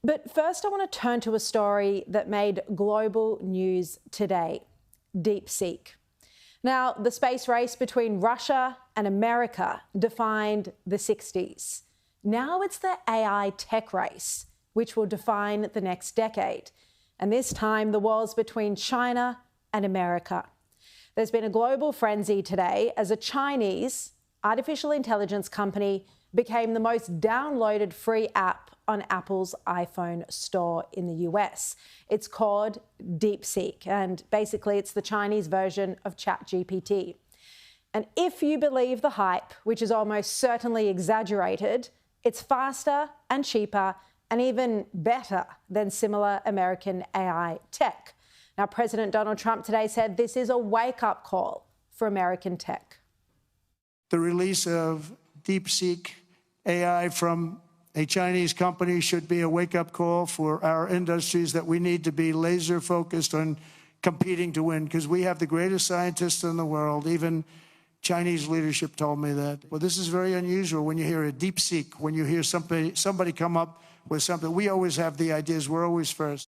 But first, I want to turn to a story that made global news today, DeepSeek. Now, the space race between Russia and America defined the 60s. Now it's the AI tech race, which will define the next decade. And this time, the war's between China and America. There's been a global frenzy today as a Chinese artificial intelligence company became the most downloaded free app on Apple's iPhone store in the US. It's called DeepSeek, and basically it's the Chinese version of ChatGPT. And if you believe the hype, which is almost certainly exaggerated, it's faster and cheaper and even better than similar American AI tech. Now, President Donald Trump today said this is a wake-up call for American tech. The release of DeepSeek AI from a Chinese company should be a wake-up call for our industries that we need to be laser-focused on competing to win, because we have the greatest scientists in the world. Even Chinese leadership told me that. Well, this is very unusual when you hear a DeepSeek, when you hear somebody come up with something. We always have the ideas. We're always first.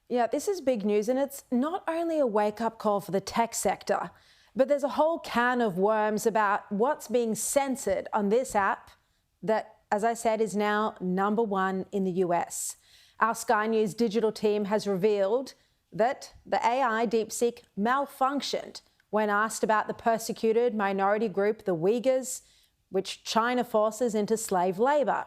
Yeah, this is big news, and it's not only a wake-up call for the tech sector, but there's a whole can of worms about what's being censored on this app that, as I said, is now #1 in the US. Our Sky News digital team has revealed that the AI DeepSeek malfunctioned when asked about the persecuted minority group, the Uyghurs, which China forces into slave labour.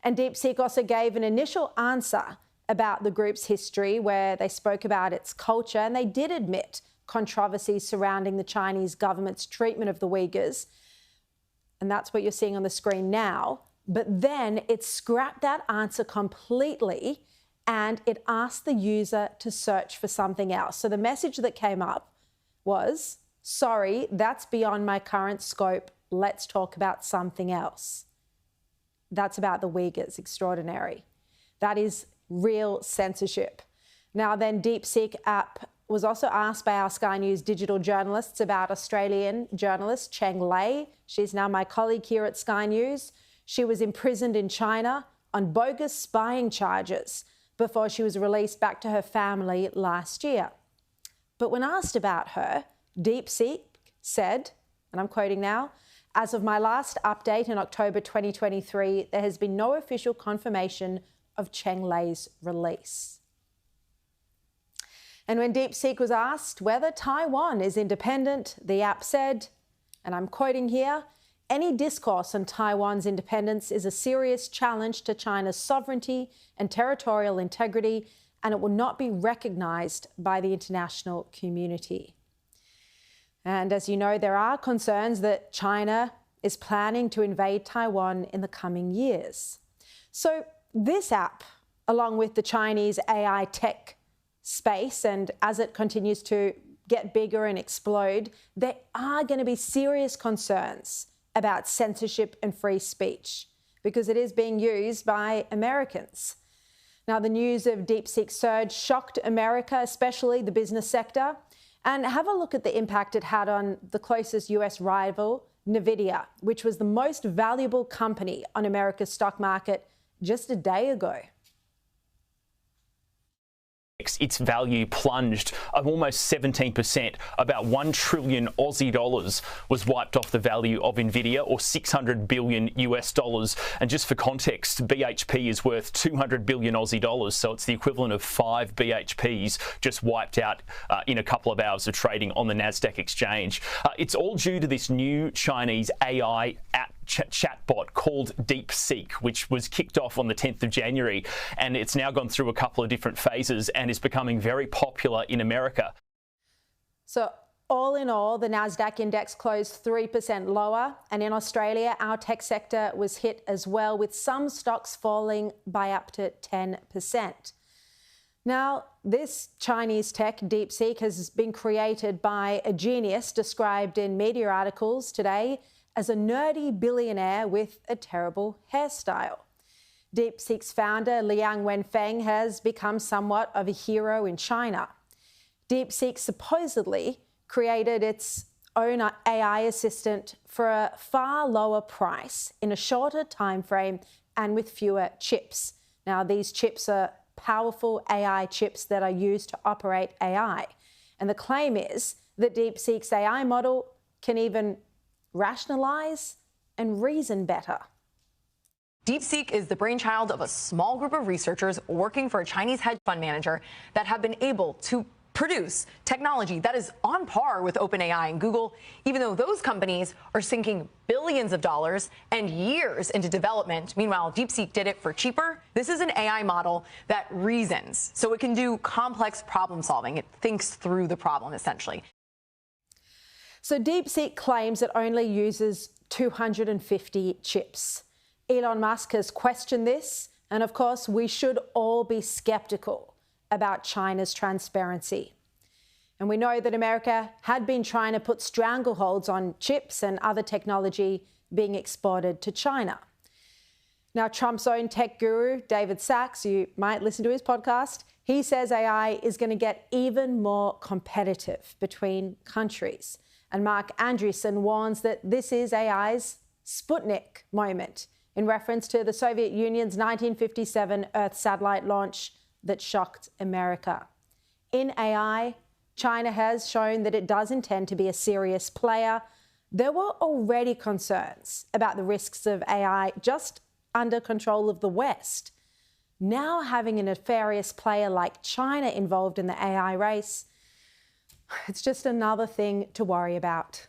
And DeepSeek also gave an initial answer about the group's history, where they spoke about its culture, and they did admit controversies surrounding the Chinese government's treatment of the Uyghurs. And that's what you're seeing on the screen now. But then it scrapped that answer completely and it asked the user to search for something else. So the message that came up was, sorry, that's beyond my current scope. Let's talk about something else. That's about the Uyghurs. Extraordinary. That is real censorship. Now then, DeepSeek app was also asked by our Sky News digital journalists about Australian journalist Cheng Lei. She's now my colleague here at Sky News. She was imprisoned in China on bogus spying charges before she was released back to her family last year. But when asked about her, DeepSeek said, and I'm quoting now, "As of my last update in October 2023, there has been no official confirmation of Cheng Lei's release." And when DeepSeek was asked whether Taiwan is independent, the app said, and I'm quoting here, "Any discourse on Taiwan's independence is a serious challenge to China's sovereignty and territorial integrity, and it will not be recognised by the international community." And as you know, there are concerns that China is planning to invade Taiwan in the coming years. So this app, along with the Chinese AI tech space, and as it continues to get bigger and explode, there are going to be serious concerns about censorship and free speech because it is being used by Americans. Now, the news of DeepSeek's surge shocked America, especially the business sector. And have a look at the impact it had on the closest US rival, Nvidia, which was the most valuable company on America's stock market just a day ago. Its value plunged of almost 17%. About 1 trillion Aussie dollars was wiped off the value of Nvidia, or 600 billion US dollars. And just for context, BHP is worth 200 billion Aussie dollars. So it's the equivalent of 5 BHPs just wiped out in a couple of hours of trading on the NASDAQ exchange. It's all due to this new Chinese AI app chatbot called DeepSeek, which was kicked off on the 10th of January, and it's now gone through a couple of different phases and is becoming very popular in America. So all in all, the NASDAQ index closed 3% lower, and in Australia, our tech sector was hit as well, with some stocks falling by up to 10%. Now, this Chinese tech, DeepSeek, has been created by a genius described in media articles today as a nerdy billionaire with a terrible hairstyle. DeepSeek's founder, Liang Wenfeng, has become somewhat of a hero in China. DeepSeek supposedly created its own AI assistant for a far lower price in a shorter time frame and with fewer chips. Now, these chips are powerful AI chips that are used to operate AI. And the claim is that DeepSeek's AI model can even rationalize and reason better. DeepSeek is the brainchild of a small group of researchers working for a Chinese hedge fund manager that have been able to produce technology that is on par with OpenAI and Google, even though those companies are sinking billions of dollars and years into development. Meanwhile, DeepSeek did it for cheaper. This is an AI model that reasons, so it can do complex problem solving. It thinks through the problem, essentially. So DeepSeek claims it only uses 250 chips. Elon Musk has questioned this, and of course, we should all be skeptical about China's transparency. And we know that America had been trying to put strangleholds on chips and other technology being exported to China. Now, Trump's own tech guru, David Sachs, you might listen to his podcast, he says AI is going to get even more competitive between countries. And Mark Andreessen warns that this is AI's Sputnik moment, in reference to the Soviet Union's 1957 Earth satellite launch that shocked America. In AI, China has shown that it does intend to be a serious player. There were already concerns about the risks of AI just under control of the West. Now having a nefarious player like China involved in the AI race, it's just another thing to worry about.